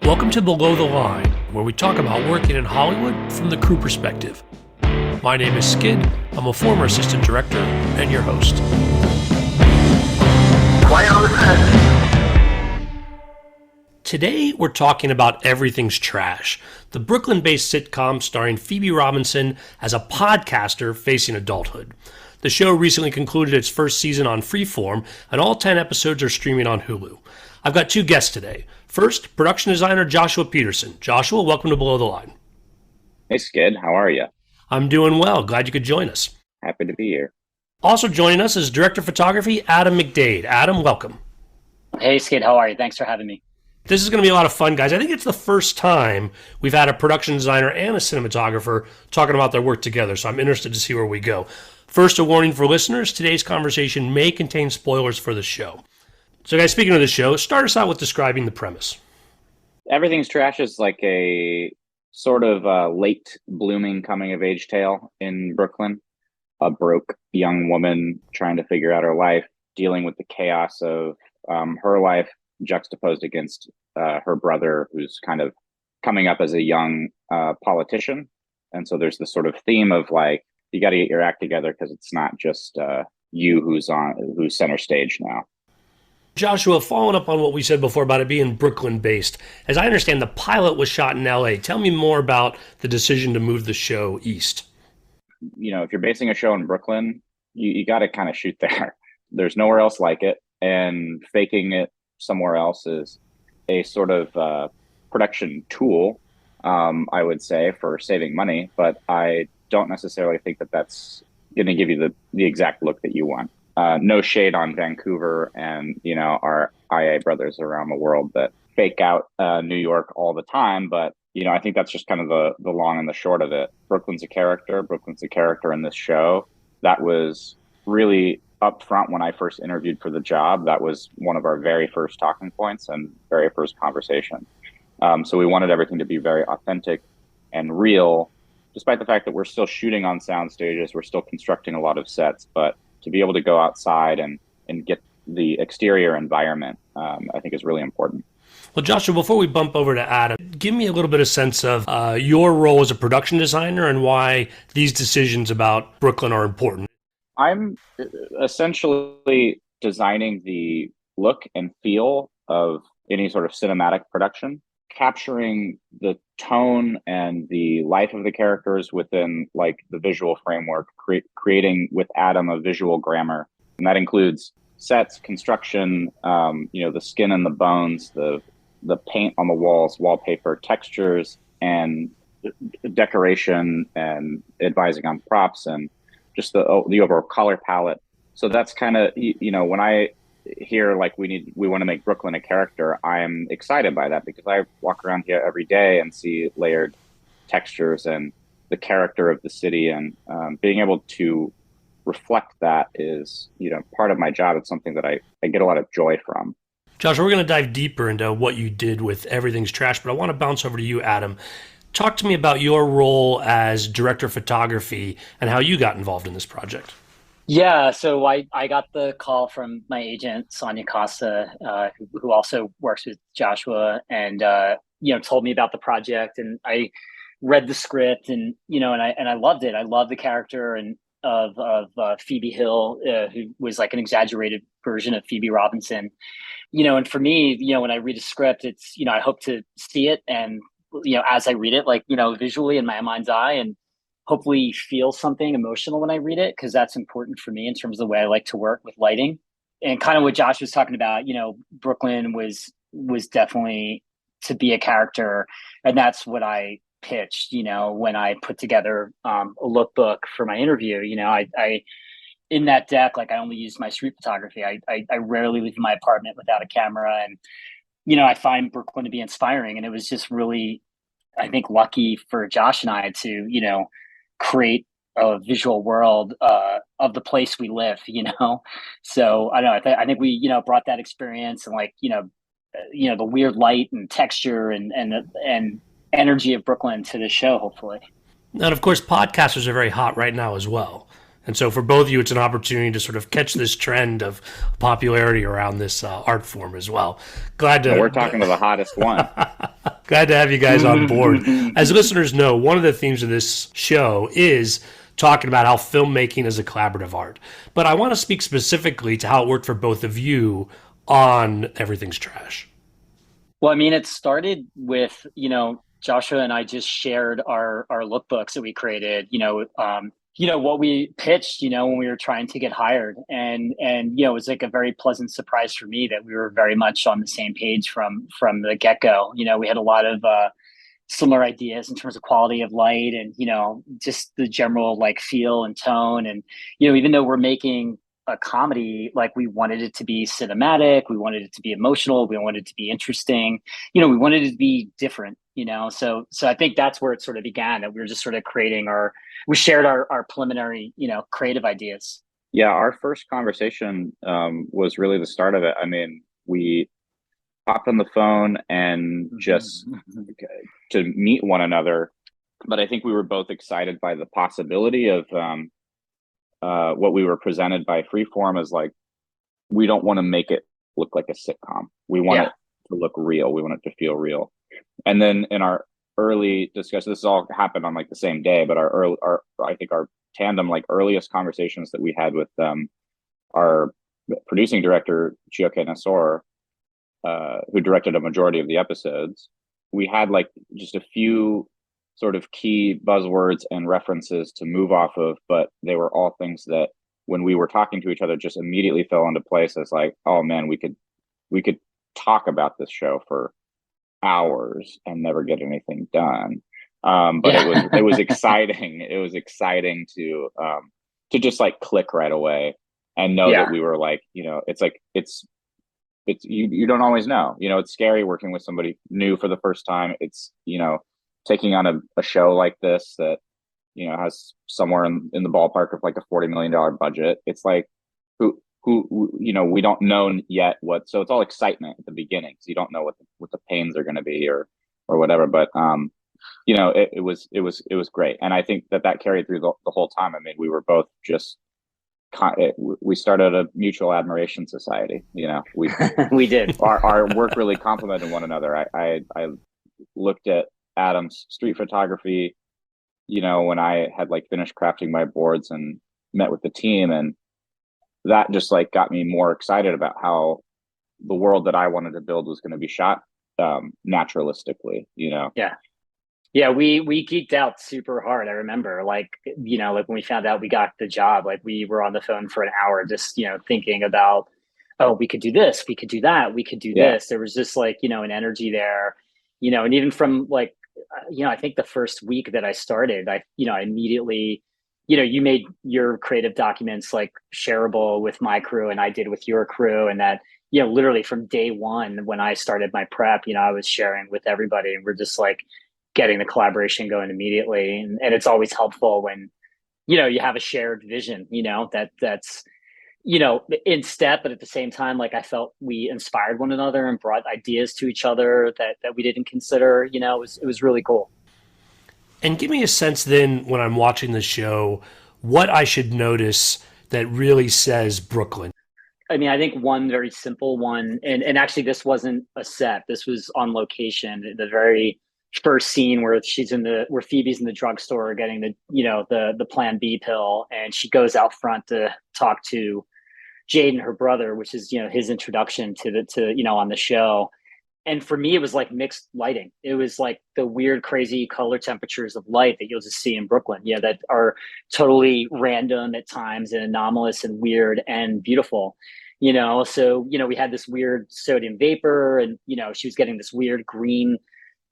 Welcome to Below the Line, where we talk about working in Hollywood from the crew perspective. My name is Skid. I'm a former assistant director and your host. Quiet on the set. Today, we're talking about Everything's Trash, the Brooklyn-based sitcom starring Phoebe Robinson as a podcaster facing adulthood. The show recently concluded its first season on Freeform, and all 10 episodes are streaming on Hulu. I've got two guests today. First, production designer Joshua Peterson. Joshua, welcome to Below the Line. Hey, Skid. How are you? I'm doing well. Glad you could join us. Happy to be here. Also joining us is director of photography, Adam McDaid. Adam, welcome. Hey, Skid. How are you? Thanks for having me. This is going to be a lot of fun, guys. I think it's the first time we've had a production designer and a cinematographer talking about their work together, so I'm interested to see where we go. First, a warning for listeners, today's conversation may contain spoilers for the show. So guys, speaking of the show, start us out with describing the premise. Everything's Trash is like a sort of late blooming coming of age tale in Brooklyn. A broke young woman trying to figure out her life, dealing with the chaos of her life juxtaposed against her brother, who's kind of coming up as a young politician. And so there's this sort of theme of like, you got to get your act together because it's not just you who's center stage now. Joshua, following up on what we said before about it being Brooklyn-based, as I understand, the pilot was shot in L.A. Tell me more about the decision to move the show east. You know, if you're basing a show in Brooklyn, you got to kind of shoot there. There's nowhere else like it, and faking it somewhere else is a sort of production tool, I would say, for saving money, but I don't necessarily think that that's going to give you the exact look that you want. No shade on Vancouver and, you know, our IA brothers around the world that fake out New York all the time. But, you know, I think that's just kind of the long and the short of it. Brooklyn's a character. Brooklyn's a character in this show. That was really up front when I first interviewed for the job. That was one of our very first talking points and very first conversation. So we wanted everything to be very authentic and real, despite the fact that we're still shooting on sound stages. We're still constructing a lot of sets, but to be able to go outside and get the exterior environment, I think is really important. Well, Joshua, before we bump over to Adam, give me a little bit of sense of your role as a production designer and why these decisions about Brooklyn are important. I'm essentially designing the look and feel of any sort of cinematic production, capturing the tone and the life of the characters within like the visual framework, creating with Adam a visual grammar. And that includes sets, construction, you know, the skin and the bones, the paint on the walls, wallpaper, textures, and decoration, and advising on props, and just the overall color palette. So that's kind of, you know, when I hear like we want to make Brooklyn a character, I'm excited by that because I walk around here every day and see layered textures and the character of the city, and being able to reflect that is, you know, part of my job. It's something that I get a lot of joy from. Joshua, we're going to dive deeper into what you did with Everything's Trash, but I want to bounce over to you, Adam. Talk to me about your role as director of photography and how you got involved in this project. Yeah, so I got the call from my agent, Sonia Costa, who also works with Joshua, and you know, told me about the project, and I read the script, and you know, and I loved it. I loved the character and of Phoebe Hill, who was like an exaggerated version of Phoebe Robinson. You know, and for me, you know, when I read a script, it's, you know, I hope to see it, and you know, as I read it, like, you know, visually in my mind's eye, and hopefully feel something emotional when I read it, because that's important for me in terms of the way I like to work with lighting. And kind of what Josh was talking about, you know, Brooklyn was definitely to be a character, and that's what I pitched, you know, when I put together a lookbook for my interview. You know, I in that deck, like I only used my street photography. I rarely leave my apartment without a camera, and you know, I find Brooklyn to be inspiring, and it was just really, I think, lucky for Josh and I to, you know, create a visual world of the place we live, you know? So I don't know, I think we, you know, brought that experience and like, you know, the weird light and texture and energy of Brooklyn to the show, hopefully. And of course, podcasters are very hot right now as well. And so for both of you, it's an opportunity to sort of catch this trend of popularity around this art form as well. Glad to. We're talking to the hottest one. Glad to have you guys on board. As listeners know, one of the themes of this show is talking about how filmmaking is a collaborative art. But I want to speak specifically to how it worked for both of you on Everything's Trash. Well, I mean, it started with, Joshua and I just shared our lookbooks that we created, what we pitched, when we were trying to get hired. And it was like a very pleasant surprise for me that we were very much on the same page from the get-go. We had a lot of similar ideas in terms of quality of light and, just the general like feel and tone. And, even though we're making a comedy, like we wanted it to be cinematic, we wanted it to be emotional, we wanted it to be interesting, we wanted it to be different, so I think that's where it sort of began, that we were just sort of we shared our preliminary, creative ideas. Yeah, our first conversation was really the start of it. I mean, we hopped on the phone and just to meet one another, but I think we were both excited by the possibility of what we were presented by Freeform as like, we don't want to make it look like a sitcom. We want it to look real. We want it to feel real. And then in our early discussion, this all happened on like the same day, but I think our tandem, like earliest conversations that we had with our producing director, Chioke Nasor, who directed a majority of the episodes, we had like just a few sort of key buzzwords and references to move off of, but they were all things that when we were talking to each other just immediately fell into place as like, oh man, we could talk about this show for hours and never get anything done. But it was exciting. It was exciting to just like click right away and know that we were like, it's like it's you don't always know. It's scary working with somebody new for the first time. It's taking on a show like this that has somewhere in the ballpark of like a $40 million budget. It's like who we don't know yet what, so it's all excitement at the beginning, so you don't know what the pains are going to be or whatever, but it was great, and I think that carried through the whole time. I mean, we were both just we started a mutual admiration society. We we did. Our work really complemented one another. I looked at Adam's street photography, when I had like finished crafting my boards and met with the team, and that just like got me more excited about how the world that I wanted to build was going to be shot naturalistically. Yeah, we geeked out super hard. I remember like when we found out we got the job, like we were on the phone for an hour just thinking about, oh, we could do this, we could do that, we could do this. There was just like an energy there, and even from like I think the first week that I started, I immediately, you made your creative documents like shareable with my crew, and I did with your crew, and that literally from day one when I started my prep, I was sharing with everybody, and we're just like getting the collaboration going immediately. And it's always helpful when you have a shared vision, that's in step, but at the same time, like I felt we inspired one another and brought ideas to each other that we didn't consider. It was really cool. And give me a sense then, when I'm watching the show, what I should notice that really says Brooklyn. I mean, I think one very simple one, and actually this wasn't a set, this was on location. The very first scene where where Phoebe's in the drugstore getting the Plan B pill, and she goes out front to talk to Jaden, her brother, which is his introduction to on the show. And for me, it was like mixed lighting. It was like the weird, crazy color temperatures of light that you'll just see in Brooklyn, that are totally random at times and anomalous and weird and beautiful. So we had this weird sodium vapor, and she was getting this weird green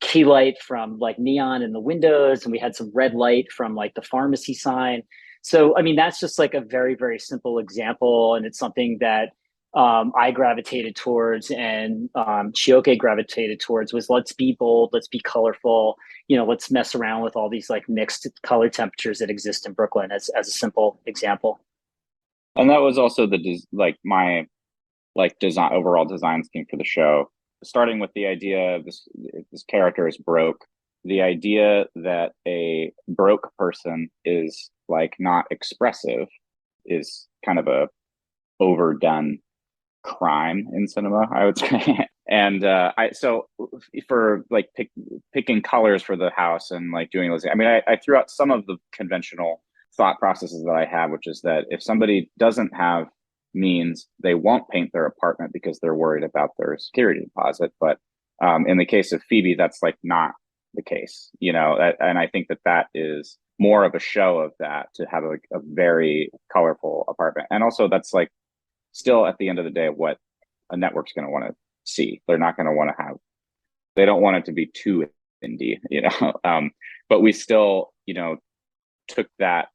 key light from like neon in the windows, and we had some red light from like the pharmacy sign. So, I mean, that's just like a very, very simple example. And it's something that I gravitated towards, and Chioke gravitated towards, was let's be bold, let's be colorful, let's mess around with all these like mixed color temperatures that exist in Brooklyn, as a simple example. And that was also my overall design scheme for the show, starting with the idea of this character is broke. The idea that a broke person is like not expressive is kind of a overdone crime in cinema, I would say. And so for like picking colors for the house and like doing those, I mean, I threw out some of the conventional thought processes that I have, which is that if somebody doesn't have means, they won't paint their apartment because they're worried about their security deposit. But in the case of Phoebe, that's like not the case, you know, and I think that that is more of a show of that, to have a very colorful apartment. And also that's like still at the end of the day what a network's going to want to see. They're not going to want to have, they don't want it to be too indie, you know. But we still, you know, took that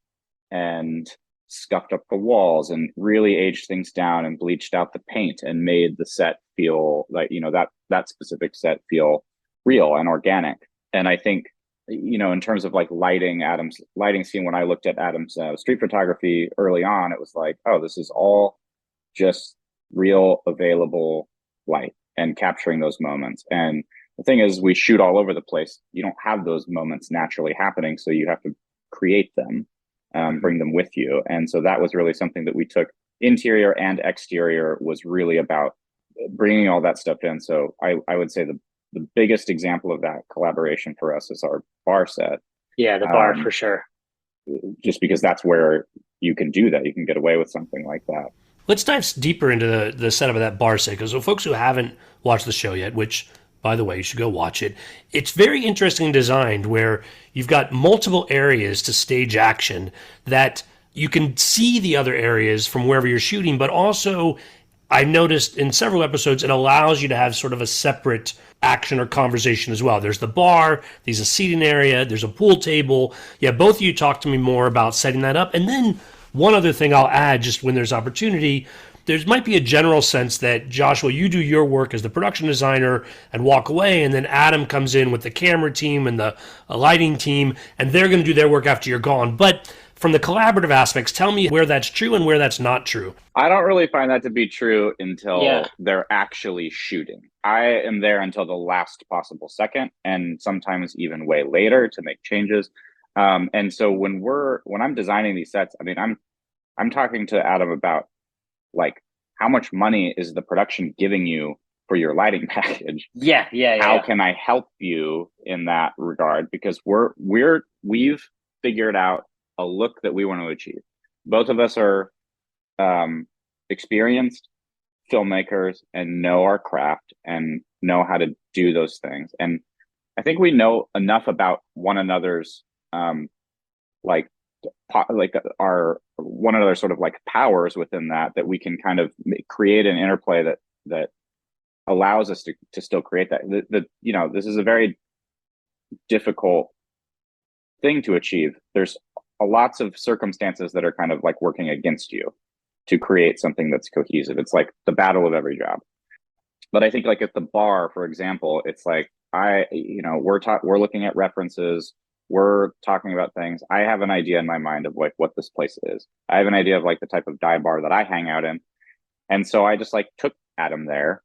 and scuffed up the walls and really aged things down and bleached out the paint and made the set feel like, you know, that specific set feel real and organic. And I think, you know, in terms of like Adam's lighting scene, when I looked at Adam's street photography early on, it was like, oh, this is all just real available light and capturing those moments. And the thing is, we shoot all over the place. You don't have those moments naturally happening, so you have to create them, bring them with you. And so that was really something that we took. Interior and exterior was really about bringing all that stuff in. So I would say the biggest example of that collaboration for us is our bar set. Yeah, the bar for sure. Just because that's where you can do that. You can get away with something like that. Let's dive deeper into the setup of that bar set, because for folks who haven't watched the show yet, which, by the way, you should go watch it, it's very interesting designed, where you've got multiple areas to stage action that you can see the other areas from wherever you're shooting, but also I noticed in several episodes it allows you to have sort of a separate action or conversation as well. There's the bar, there's a seating area, there's a pool table. Yeah, both of you talked to me more about setting that up. And then one other thing I'll add, just when there's opportunity, there might be a general sense that, Joshua, you do your work as the production designer and walk away, and then Adam comes in with the camera team and the lighting team, and they're going to do their work after you're gone. But from the collaborative aspects, tell me where that's true and where that's not true. I don't really find that to be true until they're actually shooting. I am there until the last possible second, and sometimes even way later to make changes. And so when I'm designing these sets, I mean, I'm talking to Adam about like, how much money is the production giving you for your lighting package? How can I help you in that regard? Because we've figured out a look that we want to achieve. Both of us are experienced filmmakers and know our craft and know how to do those things. And I think we know enough about one another's like our one another sort of like powers within that we can kind of create an interplay that allows us to still create that. You know, this is a very difficult thing to achieve. There's lots of circumstances that are kind of like working against you to create something that's cohesive. It's like the battle of every job. But I think like at the bar, for example, it's like we're looking at references. We're talking about things. I have an idea in my mind of like what this place is. I have an idea of like the type of dive bar that I hang out in. And so I just like took Adam there,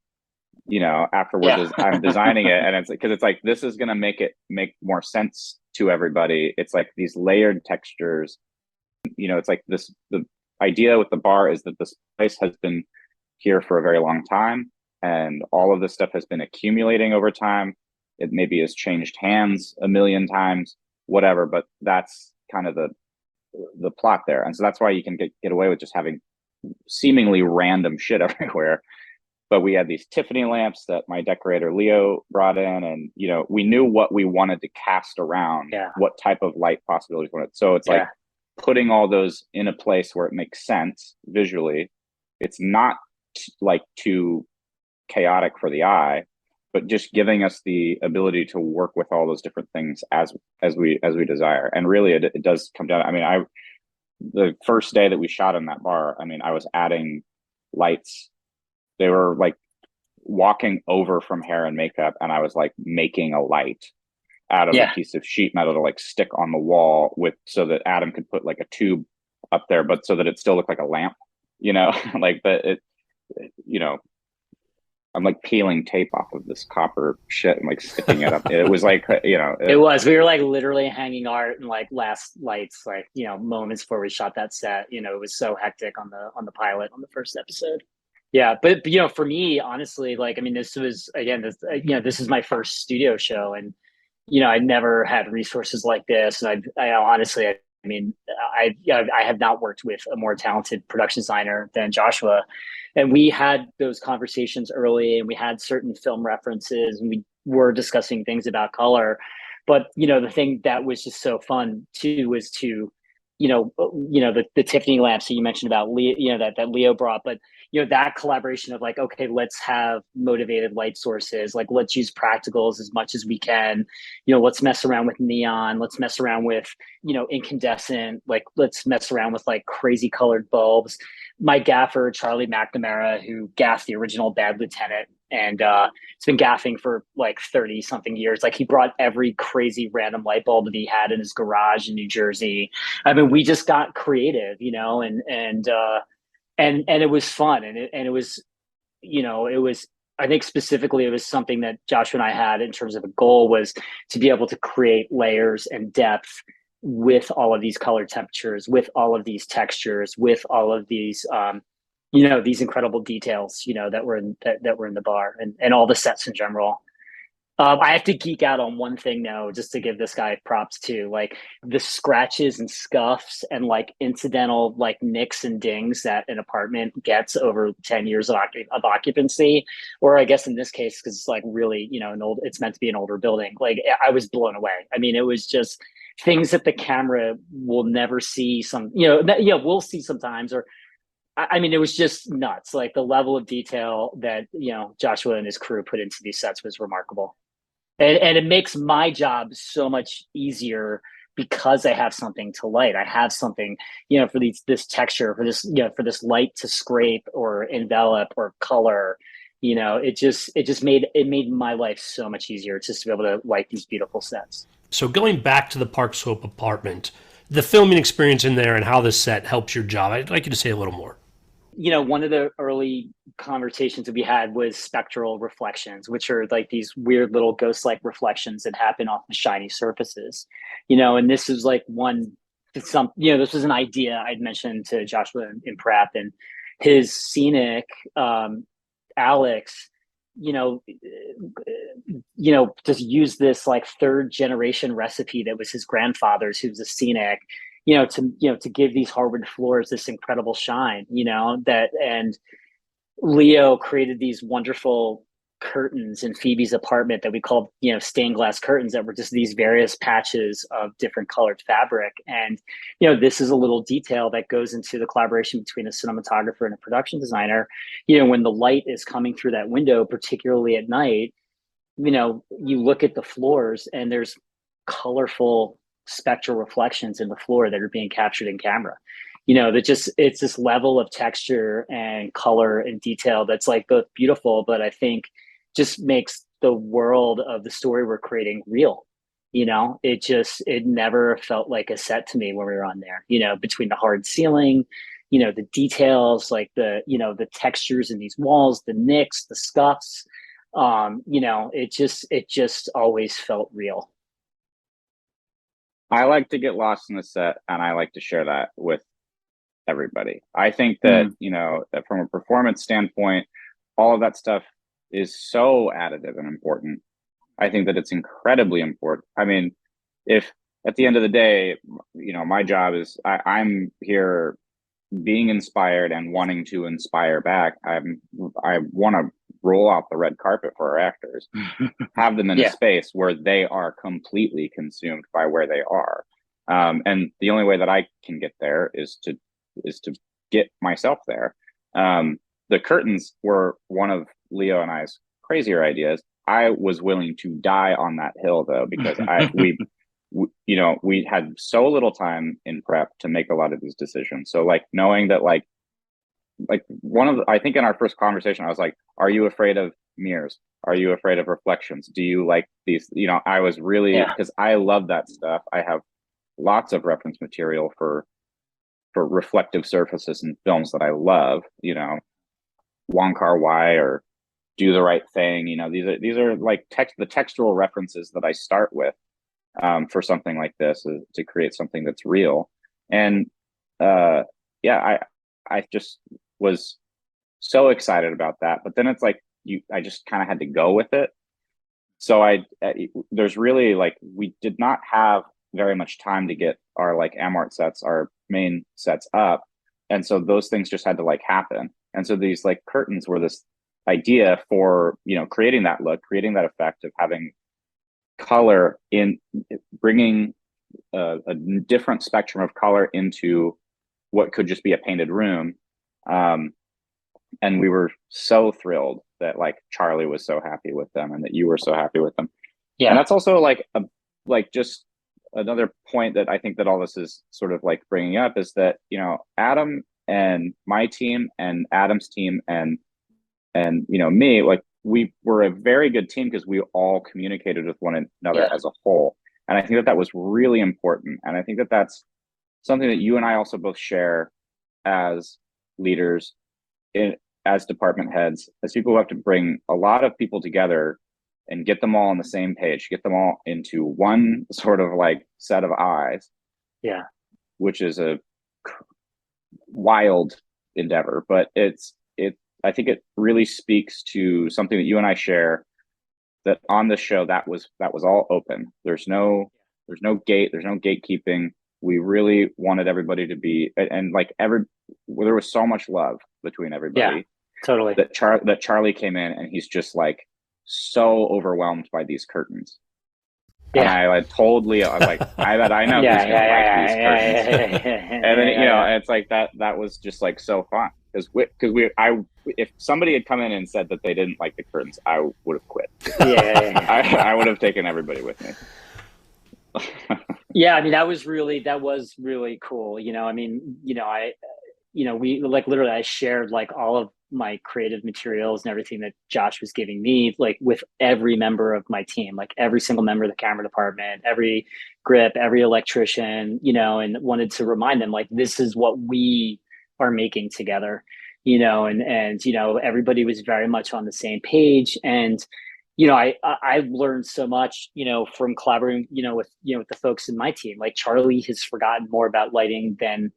you know, afterwards. I'm designing it. And it's because it's like, this is going to make more sense to everybody. It's like these layered textures, you know, it's like the idea with the bar is that this place has been here for a very long time. And all of this stuff has been accumulating over time. It maybe has changed hands a million times, whatever, but that's kind of the plot there. And so that's why you can get away with just having seemingly random shit everywhere. But we had these Tiffany lamps that my decorator Leo brought in, and you know, we knew what we wanted to cast around, what type of light possibilities we wanted. So it's like putting all those in a place where it makes sense visually. It's not like too chaotic for the eye, but just giving us the ability to work with all those different things as we desire. And really, it does come down. I mean, the first day that we shot in that bar, I mean, I was adding lights. They were like walking over from hair and makeup, and I was like making a light out of a piece of sheet metal to like stick on the wall so that Adam could put like a tube up there, but so that it still looked like a lamp, you know, like you know, I'm like peeling tape off of this copper shit and like sticking it up. It was like, you know, we were like literally hanging art and like last lights, like, you know, moments before we shot that set. You know, it was so hectic on the pilot on the first episode. Yeah, but you know, for me, honestly, like I mean, this was again, this you know, this is my first studio show, and you know, I never had resources like this, and I honestly, I mean, I have not worked with a more talented production designer than Joshua, and we had those conversations early, and we had certain film references, and we were discussing things about color, but you know, the thing that was just so fun too was to the Tiffany lamps that you mentioned about Leo, you know, that Leo brought, but you know, that collaboration of like, okay, let's have motivated light sources, like let's use practicals as much as we can, you know, let's mess around with neon, let's mess around with, you know, incandescent, like let's mess around with like crazy colored bulbs. My gaffer Charlie McNamara, who gaffed the original Bad Lieutenant, and it's been gaffing for like 30 something years, like he brought every crazy random light bulb that he had in his garage in New Jersey. I mean, we just got creative, you know, and it was fun, and it was, you know, it was, I think specifically it was something that Joshua and I had in terms of a goal, was to be able to create layers and depth with all of these color temperatures, with all of these textures, with all of these you know, these incredible details, you know, that were that were in the bar, and all the sets in general. I have to geek out on one thing though, just to give this guy props too. Like the scratches and scuffs and like incidental like nicks and dings that an apartment gets over 10 years of occupancy, or I guess in this case, because it's like really, you know, it's meant to be an older building. Like I was blown away. I mean, it was just things that the camera will never see. Some, you know, we'll see sometimes, or I mean, it was just nuts. Like the level of detail that, you know, Joshua and his crew put into these sets was remarkable, and it makes my job so much easier because I have something to light. I have something, you know, for this texture, for this, you know, for this light to scrape or envelop or color. You know, it made my life so much easier just to be able to light these beautiful sets. So going back to the Park Slope apartment, the filming experience in there and how this set helps your job, I'd like you to say a little more. You know, one of the early conversations that we had was spectral reflections, which are like these weird little ghost-like reflections that happen off the shiny surfaces. You know, and this is like this was an idea I'd mentioned to Joshua in prep, and his scenic, Alex, you know, just use this like third generation recipe that was his grandfather's, who was a scenic, to give these hardwood floors this incredible shine, you know, that, and Leo created these wonderful curtains in Phoebe's apartment that we called, you know, stained glass curtains, that were just these various patches of different colored fabric. And, you know, this is a little detail that goes into the collaboration between a cinematographer and a production designer. You know, when the light is coming through that window, particularly at night, you know, you look at the floors and there's colorful spectral reflections in the floor that are being captured in camera. You know, that just, it's this level of texture and color and detail that's like both beautiful, but I think just makes the world of the story we're creating real. You know, it never felt like a set to me when we were on there, you know, between the hard ceiling, you know, the details, like the textures in these walls, the nicks, the scuffs, you know, it just always felt real. I like to get lost in the set, and I like to share that with everybody. I think that, that from a performance standpoint, all of that stuff is so additive and important. I think that it's incredibly important. I mean, if at the end of the day, my job is I'm here being inspired and wanting to inspire back. I want to roll out the red carpet for our actors, have them in a space where they are completely consumed by where they are. And the only way that I can get there is to get myself there. The curtains were one of Leo and I's crazier ideas. I was willing to die on that hill though, because we had so little time in prep to make a lot of these decisions. So like knowing that like I think in our first conversation, I was like, are you afraid of mirrors? Are you afraid of reflections? Do you like these? I was really, because I love that stuff. I have lots of reference material for reflective surfaces and films that I love, Wong Kar-wai or Do the Right Thing. These are like the textural references that I start with for something like this, to create something that's real. And I just was so excited about that. But then it's like I just kind of had to go with it. So there's really like, we did not have very much time to get our like Amart sets, our main sets up. And so those things just had to like happen. And so these like curtains were this idea for, creating that look, creating that effect of having color in, bringing a different spectrum of color into what could just be a painted room. And we were so thrilled that like Charlie was so happy with them and that you were so happy with them. Yeah. And that's also like just another point that I think that all this is sort of like bringing up is that, Adam and my team and Adam's team and me, like we were a very good team because we all communicated with one another as a whole. And I think that was really important. And I think that that's something that you and I also both share as leaders, as department heads, as people who have to bring a lot of people together and get them all on the same page, get them all into one sort of like set of eyes. Yeah. Which is a wild endeavor, but I think it really speaks to something that you and I share, that on the show that was all open. There's no gatekeeping. We really wanted everybody to be, and like there was so much love between everybody. Yeah, totally. That Charlie came in and he's just like so overwhelmed by these curtains. Yeah. And I like told Leo, I was like, I bet I know who's gonna like these curtains. And then it's like that was just like so fun because if somebody had come in and said that they didn't like the curtains, I would have quit. I would have taken everybody with me. Yeah, I mean that was really cool. We like literally I shared like all of my creative materials and everything that Josh was giving me, like with every member of my team, like every single member of the camera department, every grip, every electrician, and wanted to remind them like this is what we are making together, and everybody was very much on the same page. And I've learned so much, from collaborating, with the folks in my team. Like Charlie has forgotten more about lighting than,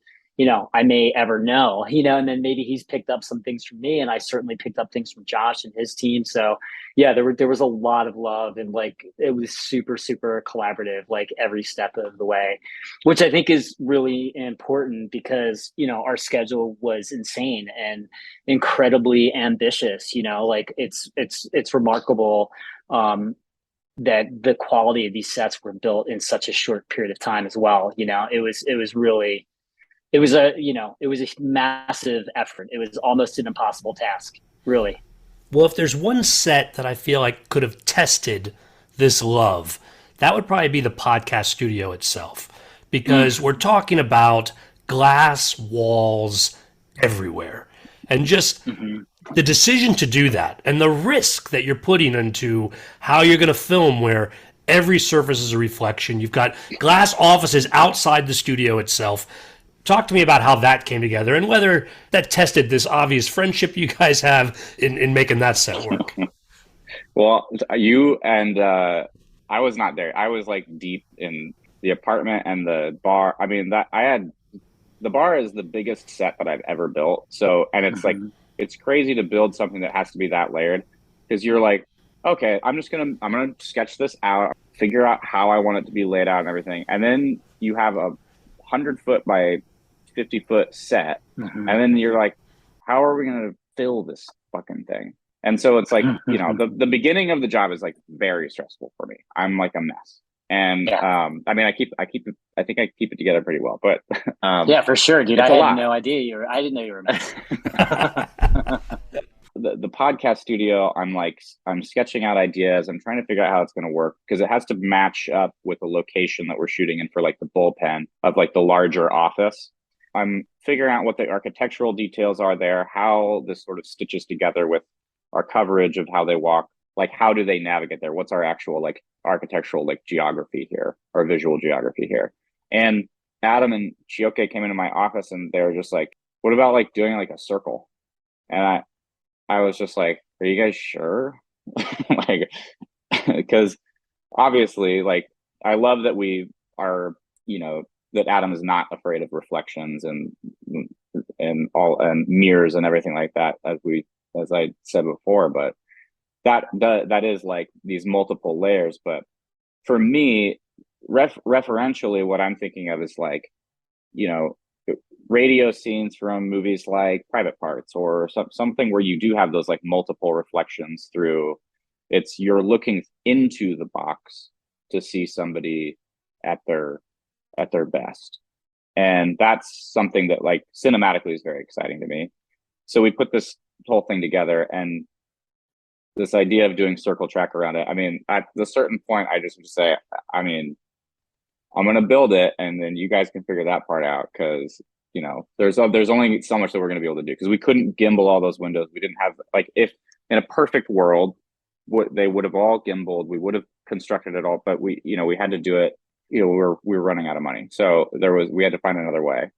I may ever know, and then maybe he's picked up some things from me, and I certainly picked up things from Josh and his team. So yeah, there was a lot of love, and like it was super, super collaborative, like every step of the way, which I think is really important because, our schedule was insane and incredibly ambitious, like it's remarkable that the quality of these sets were built in such a short period of time as well. It was a massive effort. It was almost an impossible task, really. Well, if there's one set that I feel like could have tested this love, that would probably be the podcast studio itself, because we're talking about glass walls everywhere, and just the decision to do that and the risk that you're putting into how you're going to film, where every surface is a reflection. You've got glass offices outside the studio itself. Talk to me about how that came together and whether that tested this obvious friendship you guys have in making that set work. Well, you and I was not there. I was like deep in the apartment and the bar. I mean, the bar is the biggest set that I've ever built. So, and it's like, it's crazy to build something that has to be that layered, because you're like, okay, I'm going to sketch this out, figure out how I want it to be laid out and everything. And then you have a 100-foot by 50-foot set. And then you're like, how are we going to fill this fucking thing? And so it's like, the beginning of the job is like very stressful for me. I'm like a mess. And I mean, I think I keep it together pretty well, but yeah, for sure, dude. I had no idea I didn't know you were a mess. The podcast studio, I'm sketching out ideas. I'm trying to figure out how it's going to work, because it has to match up with the location that we're shooting in for like the bullpen of like the larger office. I'm figuring out what the architectural details are there, how this sort of stitches together with our coverage of how they walk. Like, how do they navigate there? What's our actual like architectural like geography here, or visual geography here? And Adam and Chioke came into my office and they were just like, what about like doing like a circle? And I was just like, are you guys sure? Like, because obviously, like, I love that we are, that Adam is not afraid of reflections and and mirrors and everything like that, as I said before. But that is like these multiple layers. But for me, referentially, what I'm thinking of is like, radio scenes from movies like Private Parts, or something where you do have those like multiple reflections through. You're looking into the box to see somebody at their best. And that's something that like cinematically is very exciting to me. So we put this whole thing together, and this idea of doing circle track around it. I mean, at a certain point, I just would say, I mean, I'm going to build it, and then you guys can figure that part out, because there's only so much that we're going to be able to do, because we couldn't gimbal all those windows. We didn't have, like, if in a perfect world, they would have all gimbaled. We would have constructed it all, but we had to do it. We were running out of money, so we had to find another way.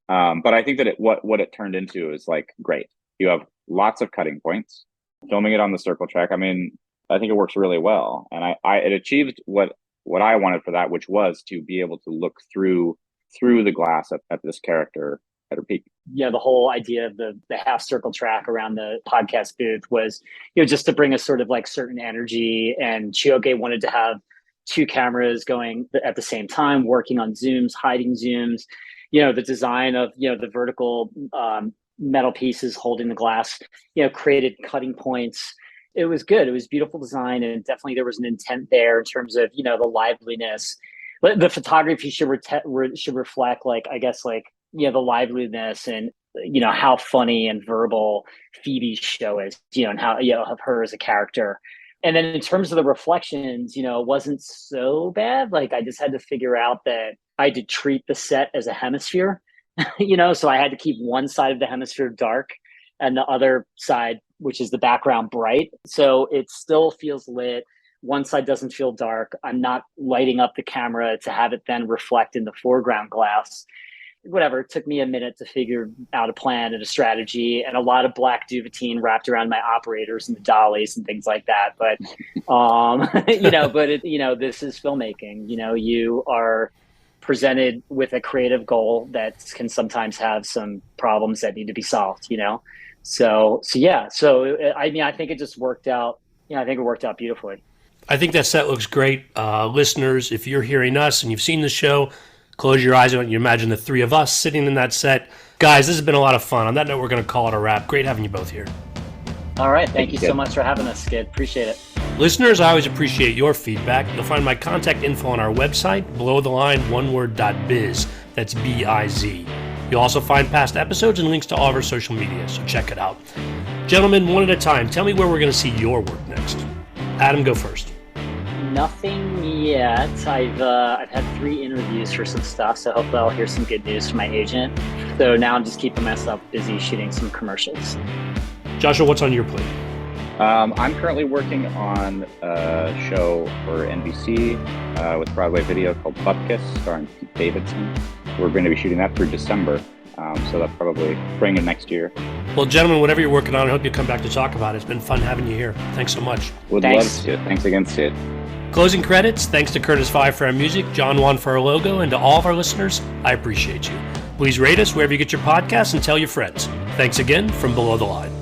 But I think that what it turned into is like great. You have lots of cutting points. Filming it on the circle track, I mean, I think it works really well, and it achieved what I wanted for that, which was to be able to look through the glass at this character at her peak. Yeah, the whole idea of the half circle track around the podcast booth was, just to bring a sort of like certain energy. And Chioke wanted to have two cameras going at the same time, working on zooms, hiding zooms. The design of the vertical metal pieces holding the glass, created cutting points. It was good. It was beautiful design, and definitely there was an intent there in terms of the liveliness. But the photography should reflect, like, I guess, like, the liveliness and how funny and verbal Phoebe's show is, and how of her as a character. And then in terms of the reflections, it wasn't so bad. Like, I just had to figure out that I had to treat the set as a hemisphere, so I had to keep one side of the hemisphere dark and the other side, which is the background, bright. So it still feels lit. One side doesn't feel dark. I'm not lighting up the camera to have it then reflect in the foreground glass. Whatever, it took me a minute to figure out a plan and a strategy, and a lot of black duvetine wrapped around my operators and the dollies and things like that. But, this is filmmaking. You are presented with a creative goal that can sometimes have some problems that need to be solved, So I think it just worked out. I think it worked out beautifully. I think that set looks great. Listeners, if you're hearing us and you've seen the show, close your eyes and you imagine the three of us sitting in that set. Guys, this has been a lot of fun. On that note, we're going to call it a wrap. Great having you both here. All right. Thank you so much for having us, Skid. Appreciate it. Listeners, I always appreciate your feedback. You'll find my contact info on our website, belowtheline.biz. That's B-I-Z. You'll also find past episodes and links to all of our social media, so check it out. Gentlemen, one at a time, tell me where we're going to see your work next. Adam, go first. Nothing yet. I've had 3 interviews for some stuff, so hopefully I'll hear some good news from my agent. So now I'm just keeping myself busy shooting some commercials. Joshua, what's on your plate? I'm currently working on a show for NBC with Broadway Video called Bupkis, starring Pete Davidson. We're going to be shooting that through December, so that's probably spring of next year. Well, gentlemen, whatever you're working on, I hope you come back to talk about it. It's been fun having you here. Thanks so much. Would love to. Thanks again, Sid. Closing credits, thanks to Curtis Five for our music, John Juan for our logo, and to all of our listeners, I appreciate you. Please rate us wherever you get your podcasts and tell your friends. Thanks again from Below the Line.